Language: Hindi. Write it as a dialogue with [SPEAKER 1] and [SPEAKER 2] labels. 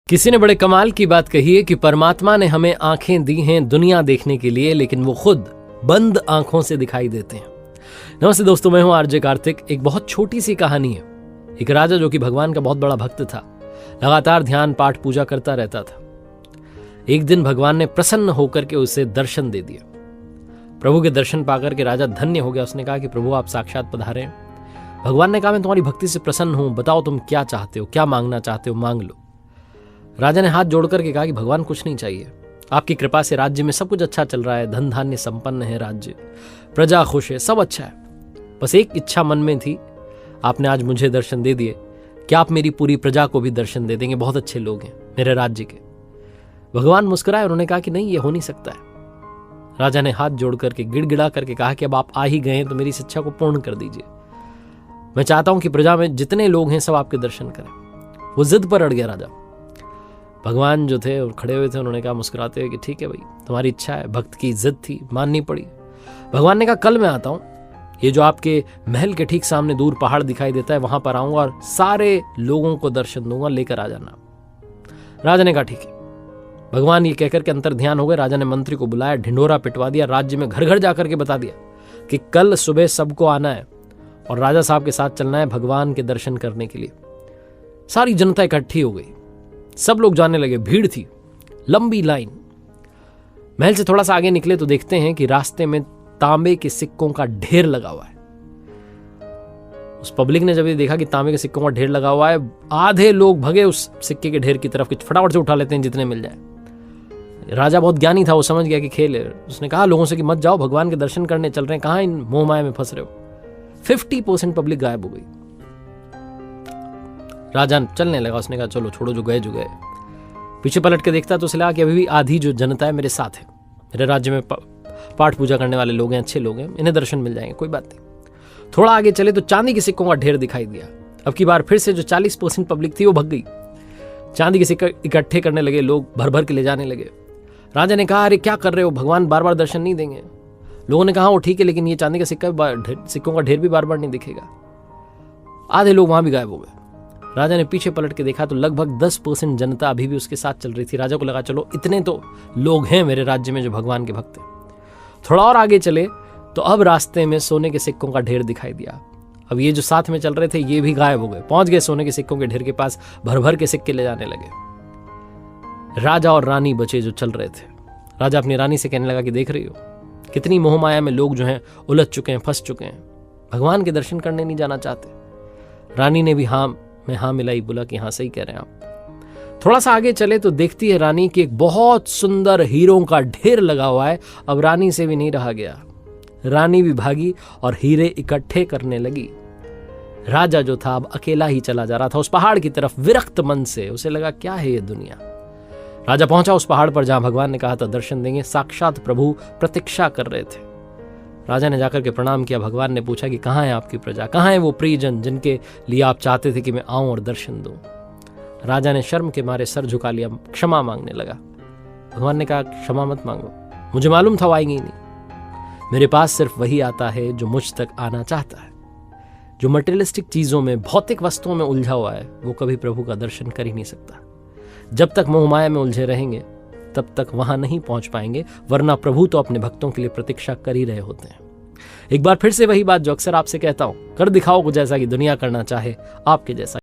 [SPEAKER 1] किसी ने बड़े कमाल की बात कही है कि परमात्मा ने हमें आंखें दी हैं दुनिया देखने के लिए, लेकिन वो खुद बंद आंखों से दिखाई देते हैं। नमस्ते दोस्तों, मैं हूं आरजे कार्तिक। एक बहुत छोटी सी कहानी है। एक राजा जो कि भगवान का बहुत बड़ा भक्त था, लगातार ध्यान पाठ पूजा करता रहता था। एक दिन भगवान ने प्रसन्न होकर के उसे दर्शन दे दिया। प्रभु के दर्शन पाकर के राजा धन्य हो गया। उसने कहा कि प्रभु आप साक्षात पधारे हैं। भगवान ने कहा मैं तुम्हारी भक्ति से प्रसन्न हूं, बताओ तुम क्या चाहते हो, क्या मांगना चाहते हो, मांग लो। राजा ने हाथ जोड़ करके कहा कि भगवान कुछ नहीं चाहिए, आपकी कृपा से राज्य में सब कुछ अच्छा चल रहा है, धन धान्य संपन्न है राज्य, प्रजा खुश है, सब अच्छा है। बस एक इच्छा मन में थी, आपने आज मुझे दर्शन दे दिए, क्या आप मेरी पूरी प्रजा को भी दर्शन दे देंगे? बहुत अच्छे लोग हैं मेरे राज्य के। भगवान मुस्कुराए, उन्होंने कहा कि नहीं, ये हो नहीं सकता है। राजा ने हाथ जोड़ करके गिड़गिड़ा करके कहा कि अब आप आ ही गए हैं तो मेरी इस इच्छा को पूर्ण कर दीजिए। मैं चाहता हूं कि प्रजा में जितने लोग हैं सब आपके दर्शन करें। वो जिद पर अड़ गया राजा। भगवान जो थे और खड़े हुए थे, उन्होंने कहा मुस्कुराते हुए कि ठीक है भाई, तुम्हारी इच्छा है। भक्त की जिद थी, माननी पड़ी। भगवान ने कहा कल मैं आता हूं, ये जो आपके महल के ठीक सामने दूर पहाड़ दिखाई देता है वहां पर आऊंगा और सारे लोगों को दर्शन दूंगा, लेकर आ जाना। राजा ने कहा ठीक है। भगवान ये कहकर के अंतर ध्यान हो गए। राजा ने मंत्री को बुलाया, ढिंडोरा पिटवा दिया, राज्य में घर घर जाकर के बता दिया कि कल सुबह सबको आना है और राजा साहब के साथ चलना है भगवान के दर्शन करने के लिए। सारी जनता इकट्ठी हो गई, सब लोग जाने लगे। भीड़ थी, लंबी लाइन। महल से थोड़ा सा आगे निकले तो देखते हैं कि रास्ते में तांबे के सिक्कों का ढेर लगा हुआ है। उस पब्लिक ने जब ये देखा कि तांबे के सिक्कों का ढेर लगा हुआ है, आधे लोग भगे उस सिक्के के ढेर की तरफ, कुछ फटाफट से उठा लेते हैं जितने मिल जाए। राजा बहुत ज्ञानी था, वो समझ गया कि खेल है। उसने कहा लोगों से कि मत जाओ, भगवान के दर्शन करने चल रहे हैं, कहां इन मोह माया में फंस रहे हो। 50% पब्लिक गायब हो गई। राजा चलने लगा। उसने कहा चलो छोड़ो, जो गए जो गए। पीछे पलट के देखता तो उसे लगा कि अभी भी आधी जो जनता है मेरे साथ है, मेरे राज्य में पाठ पूजा करने वाले लोग हैं, अच्छे लोग हैं, इन्हें दर्शन मिल जाएंगे, कोई बात नहीं। थोड़ा आगे चले तो चांदी के सिक्कों का ढेर दिखाई दिया। अब की बार फिर से जो 40% पब्लिक थी वो भग गई। चांदी के सिक्के इकट्ठे करने लगे, लोग भर भर के ले जाने लगे। राजा ने कहा अरे क्या कर रहे हो, भगवान बार बार दर्शन नहीं देंगे। लोगों ने कहा वो ठीक है, लेकिन ये चांदी का सिक्कों का ढेर भी बार बार नहीं दिखेगा। आधे लोग वहां भी गायब हो गए। राजा ने पीछे पलट के देखा तो लगभग 10% जनता अभी भी उसके साथ चल रही थी। राजा को लगा चलो इतने तो लोग हैं मेरे राज्य में जो भगवान के भक्त हैं। थोड़ा और आगे चले तो अब रास्ते में सोने के सिक्कों का ढेर दिखाई दिया। अब ये जो साथ में चल रहे थे ये भी गायब हो गए, पहुंच गए सोने के सिक्कों के ढेर के पास, भर भर के सिक्के ले जाने लगे। राजा और रानी बचे जो चल रहे थे। राजा अपनी रानी से कहने लगा कि देख रही हो कितनी मोहमाया में लोग जो हैं उलझ चुके हैं, फंस चुके हैं, भगवान के दर्शन करने नहीं जाना चाहते। रानी ने भी हाँ मिलाई, बोला कि हाँ सही कह रहे हैं आप। थोड़ा सा आगे चले तो देखती है रानी कि एक बहुत सुंदर हीरों का ढेर लगा हुआ है। अब रानी से भी नहीं रहा गया, रानी भी भागी और हीरे इकट्ठे करने लगी। राजा जो था अब अकेला ही चला जा रहा था उस पहाड़ की तरफ, विरक्त मन से। उसे लगा क्या है ये दुनिया। राजा पहुंचा उस पहाड़ पर जहां भगवान ने कहा था दर्शन देंगे। साक्षात प्रभु प्रतीक्षा कर रहे थे। राजा ने जाकर के प्रणाम किया। भगवान ने पूछा कि कहाँ है आपकी प्रजा, कहाँ है वो प्रियजन जिनके लिए आप चाहते थे कि मैं आऊं और दर्शन दूं। राजा ने शर्म के मारे सर झुका लिया, क्षमा मांगने लगा। भगवान ने कहा क्षमा मत मांगो, मुझे मालूम था वो आएंगे ही नहीं। मेरे पास सिर्फ वही आता है जो मुझ तक आना चाहता है। जो मटेरियलिस्टिक चीजों में, भौतिक वस्तुओं में उलझा हुआ है वो कभी प्रभु का दर्शन कर ही नहीं सकता। जब तक मोह माया में उलझे रहेंगे तब तक वहां नहीं पहुंच पाएंगे, वरना प्रभु तो अपने भक्तों के लिए प्रतीक्षा कर ही रहे होते हैं। एक बार फिर से वही बात जो अक्सर आपसे कहता हूं, कर दिखाओ कुछ ऐसा कि दुनिया करना चाहे आपके जैसा।